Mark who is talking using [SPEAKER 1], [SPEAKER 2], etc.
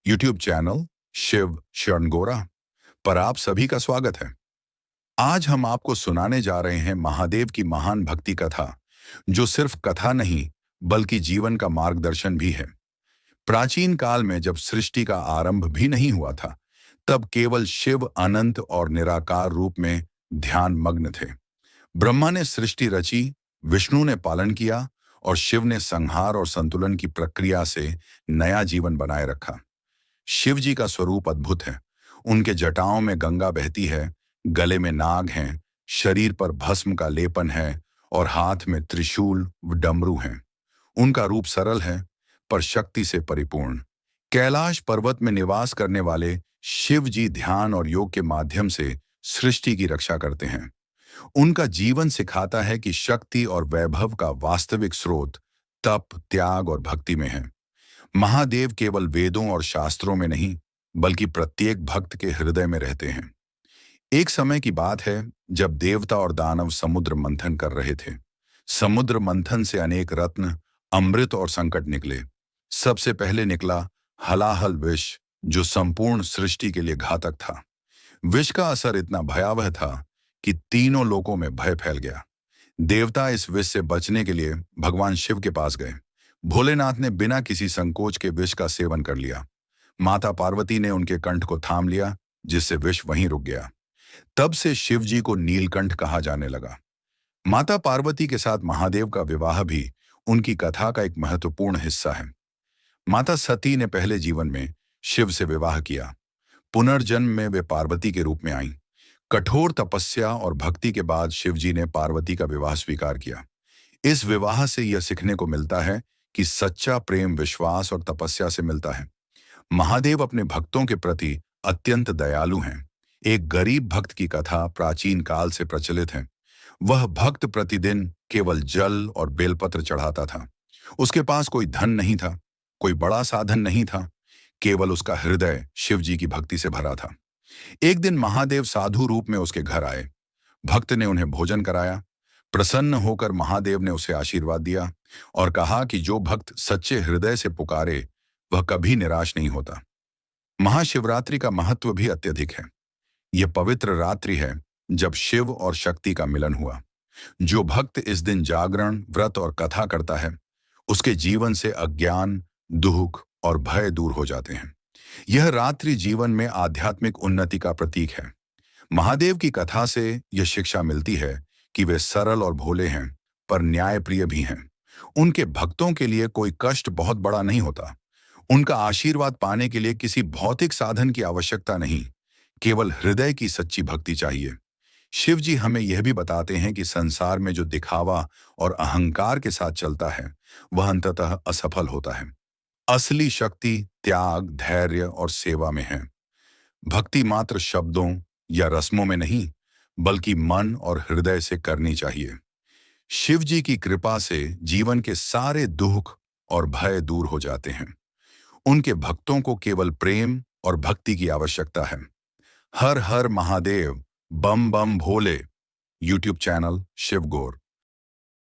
[SPEAKER 1] YouTube channel Shiv शरणगोरा पर आप सभी का स्वागत है। आज हम आपको सुनाने जा रहे हैं महादेव की महान भक्ति कथा, जो सिर्फ कथा नहीं बल्कि जीवन का मार्गदर्शन भी है। प्राचीन काल में जब सृष्टि का आरंभ भी नहीं हुआ था, तब केवल शिव अनंत और निराकार रूप में ध्यान मग्न थे। ब्रह्मा ने सृष्टि रची, विष्णु ने पालन किया और शिव ने संहार और संतुलन की प्रक्रिया से नया जीवन बनाए रखा। शिव जी का स्वरूप अद्भुत है। उनके जटाओं में गंगा बहती है, गले में नाग हैं, शरीर पर भस्म का लेपन है और हाथ में त्रिशूल व डमरू हैं। उनका रूप सरल है पर शक्ति से परिपूर्ण। कैलाश पर्वत में निवास करने वाले शिव जी ध्यान और योग के माध्यम से सृष्टि की रक्षा करते हैं। उनका जीवन सिखाता है कि शक्ति और वैभव का वास्तविक स्रोत तप, त्याग और भक्ति में है। महादेव केवल वेदों और शास्त्रों में नहीं बल्कि प्रत्येक भक्त के हृदय में रहते हैं। एक समय की बात है जब देवता और दानव समुद्र मंथन कर रहे थे। समुद्र मंथन से अनेक रत्न, अमृत और संकट निकले। सबसे पहले निकला हलाहल विष, जो संपूर्ण सृष्टि के लिए घातक था। विष का असर इतना भयावह था कि तीनों लोकों में भय फैल गया। देवता इस विष से बचने के लिए भगवान शिव के पास गए। भोलेनाथ ने बिना किसी संकोच के विष का सेवन कर लिया। माता पार्वती ने उनके कंठ को थाम लिया, जिससे विष वहीं रुक गया। तब से शिव जी को नीलकंठ कहा जाने लगा। माता पार्वती के साथ महादेव का विवाह भी उनकी कथा का एक महत्वपूर्ण हिस्सा है। माता सती ने पहले जीवन में शिव से विवाह किया। पुनर्जन्म में वे पार्वती के रूप में आईं। कठोर तपस्या और भक्ति के बाद शिव जी ने पार्वती का विवाह स्वीकार किया। इस विवाह से यह सीखने को मिलता है कि सच्चा प्रेम विश्वास और तपस्या से मिलता है। महादेव अपने भक्तों के प्रति अत्यंत दयालु हैं। एक गरीब भक्त की कथा प्राचीन काल से प्रचलित है। वह भक्त प्रतिदिन केवल जल और बेलपत्र चढ़ाता था। उसके पास कोई धन नहीं था, कोई बड़ा साधन नहीं था, केवल उसका हृदय शिव जी की भक्ति से भरा था। एक दिन महादेव साधु रूप में उसके घर आए। भक्त ने उन्हें भोजन कराया। प्रसन्न होकर महादेव ने उसे आशीर्वाद दिया और कहा कि जो भक्त सच्चे हृदय से पुकारे वह कभी निराश नहीं होता। महाशिवरात्रि का महत्व भी अत्यधिक है। यह पवित्र रात्रि है जब शिव और शक्ति का मिलन हुआ। जो भक्त इस दिन जागरण, व्रत और कथा करता है, उसके जीवन से अज्ञान, दुख और भय दूर हो जाते हैं। यह रात्रि जीवन में आध्यात्मिक उन्नति का प्रतीक है। महादेव की कथा से यह शिक्षा मिलती है कि वे सरल और भोले हैं पर न्यायप्रिय भी हैं। उनके भक्तों के लिए कोई कष्ट बहुत बड़ा नहीं होता। उनका आशीर्वाद पाने के लिए किसी भौतिक साधन की आवश्यकता नहीं, केवल हृदय की सच्ची भक्ति चाहिए। शिव जी हमें यह भी बताते हैं कि संसार में जो दिखावा और अहंकार के साथ चलता है वह अंततः असफल होता है। असली शक्ति त्याग, धैर्य और सेवा में है। भक्ति मात्र शब्दों या रस्मों में नहीं बल्कि मन और हृदय से करनी चाहिए। शिव जी की कृपा से जीवन के सारे दुख और भय दूर हो जाते हैं। उनके भक्तों को केवल प्रेम और भक्ति की आवश्यकता है। हर हर महादेव, बम बम भोले। यूट्यूब चैनल शिव गौर।